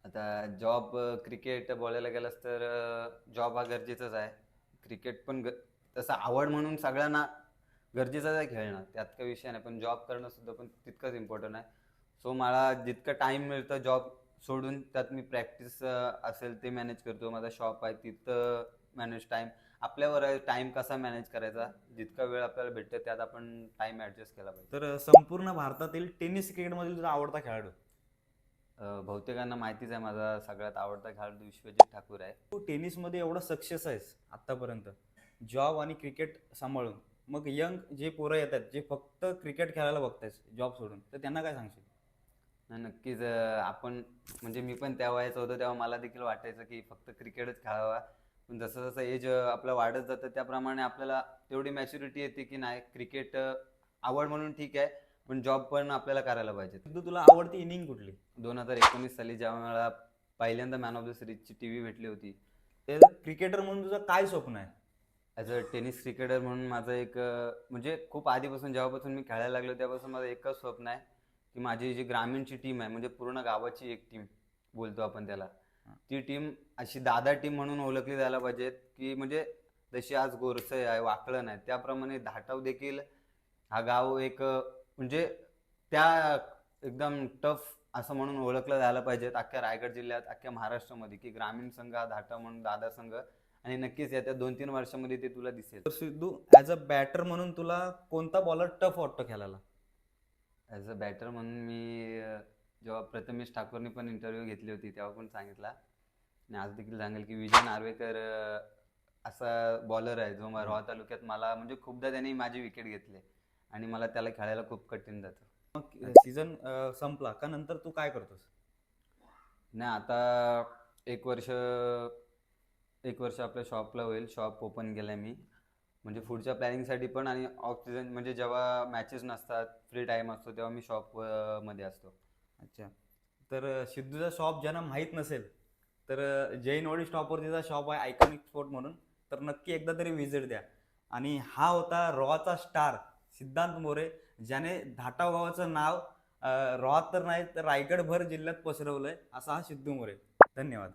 आता job cricket बोलायला गेलास तर जॉब हा गरजेचाच आहे. क्रिकेट पण तसं आवड म्हणून सगळ्यांना गरजेचंच आहे खेळणं, त्यात काही विषय नाही. पण जॉब करणं सुद्धा पण तितकंच इम्पॉर्टंट आहे. सो मला जितकं टाइम मिळतं जॉब सोडून त्यात मी प्रॅक्टिस असेल ते मॅनेज करतो. माझा शॉप आहे तिथं मॅनेज टाइम आपल्यावर आहे, टाइम कसा मॅनेज करायचा. जितका वेळ आपल्याला भेटतो त्यात आपण टाइम ऍडजस्ट केला पाहिजे. तर संपूर्ण भारतातील टेनिस क्रिकेटमधील तुझा आवडता खेळाडू? बहुतेकांना माहितीच आहे माझा सगळ्यात आवडता खेळाडू विश्वजित ठाकूर आहे. तू टेनिसमध्ये एवढा सक्सेस आहेस आतापर्यंत, जॉब आणि क्रिकेट सांभाळून, मग यंग जे पोरं येतात जे फक्त क्रिकेट खेळायला बघतायस जॉब सोडून, तर त्यांना काय सांगशील? नाही, नक्कीच. आपण म्हणजे मी पण त्या वयाचं होतो तेव्हा मला देखील वाटायचं की फक्त क्रिकेटच खेळावा. पण जसं जसं एज आपलं वाढत जातं त्याप्रमाणे आपल्याला तेवढी मॅच्युरिटी येते की नाही, क्रिकेट आवड म्हणून ठीक आहे, पण जॉब पण आपल्याला करायला पाहिजे. सिद्धू, तुला आवडती इनिंग कुठली? 2019 साली जेव्हा मला पहिल्यांदा मॅन ऑफ द सिरीजची टीव्ही भेटली होती. ते क्रिकेटर म्हणून तुझं काय स्वप्न आहे? ॲज अ टेनिस क्रिकेटर म्हणून माझं एक म्हणजे खूप आधीपासून जेव्हापासून मी खेळायला लागलो तेव्हापासून माझं एकच स्वप्न आहे की माझी जी ग्रामीणची टीम आहे, म्हणजे पूर्ण गावाची एक टीम बोलतो आपण त्याला, ती टीम अशी दादा टीम म्हणून ओळखली जायला पाहिजे. की म्हणजे जशी आज गोरसई आहे, वाकळण आहे, त्याप्रमाणे धाटाव देखील हा गाव एक म्हणजे त्या एकदम टफ असं म्हणून ओळखलं जायला पाहिजे अख्ख्या रायगड जिल्ह्यात, अख्ख्या महाराष्ट्रामध्ये, की ग्रामीण संघ हा धाटाव म्हणून दादा संघ. आणि नक्कीच येत्या 2-3 वर्षामध्ये ते तुला दिसेल. तर सिद्धू, ॲज अ बॅटर म्हणून तुला कोणता बॉलर टफ वाटतो खेळायला? ॲज अ बॅटर म्हणून मी जेव्हा प्रथमेश ठाकूरनी पण इंटरव्ह्यू घेतली होती तेव्हा पण सांगितला, आणि आज देखील सांगेल की विजय नार्वेकर असा बॉलर आहे जो रोहा तालुक्यात मला म्हणजे खूपदा त्याने माझी विकेट घेतली आणि मला त्याला खेळायला खूप कठीण जातं. मग सीझन संपला का नंतर तू काय करतोस? नाही, आता एक वर्ष एक वर्ष आपल्या शॉपला होईल. शॉप ओपन केलं आहे मी, म्हणजे पुढच्या प्लॅनिंगसाठी पण, आणि ऑफ सीझन म्हणजे जेव्हा मॅचेस नसतात, फ्री टाईम असतो तेव्हा मी शॉप मध्ये असतो. अच्छा. तर सिद्धूचा शॉप ज्यांना माहीत नसेल, तर जैनवाडी स्टॉपवर तिचा शॉप आहे आयकॉनिक स्पोर्ट म्हणून, तर नक्की एकदा तरी व्हिजिट द्या. आणि हा होता रॉचा स्टार सिद्धांत मोरे, ज्याने धाटाव गावाचं नाव रॉ तर नाही तर रायगडभर जिल्ह्यात पसरवलंय, असा हा सिद्धू मोरे. धन्यवाद.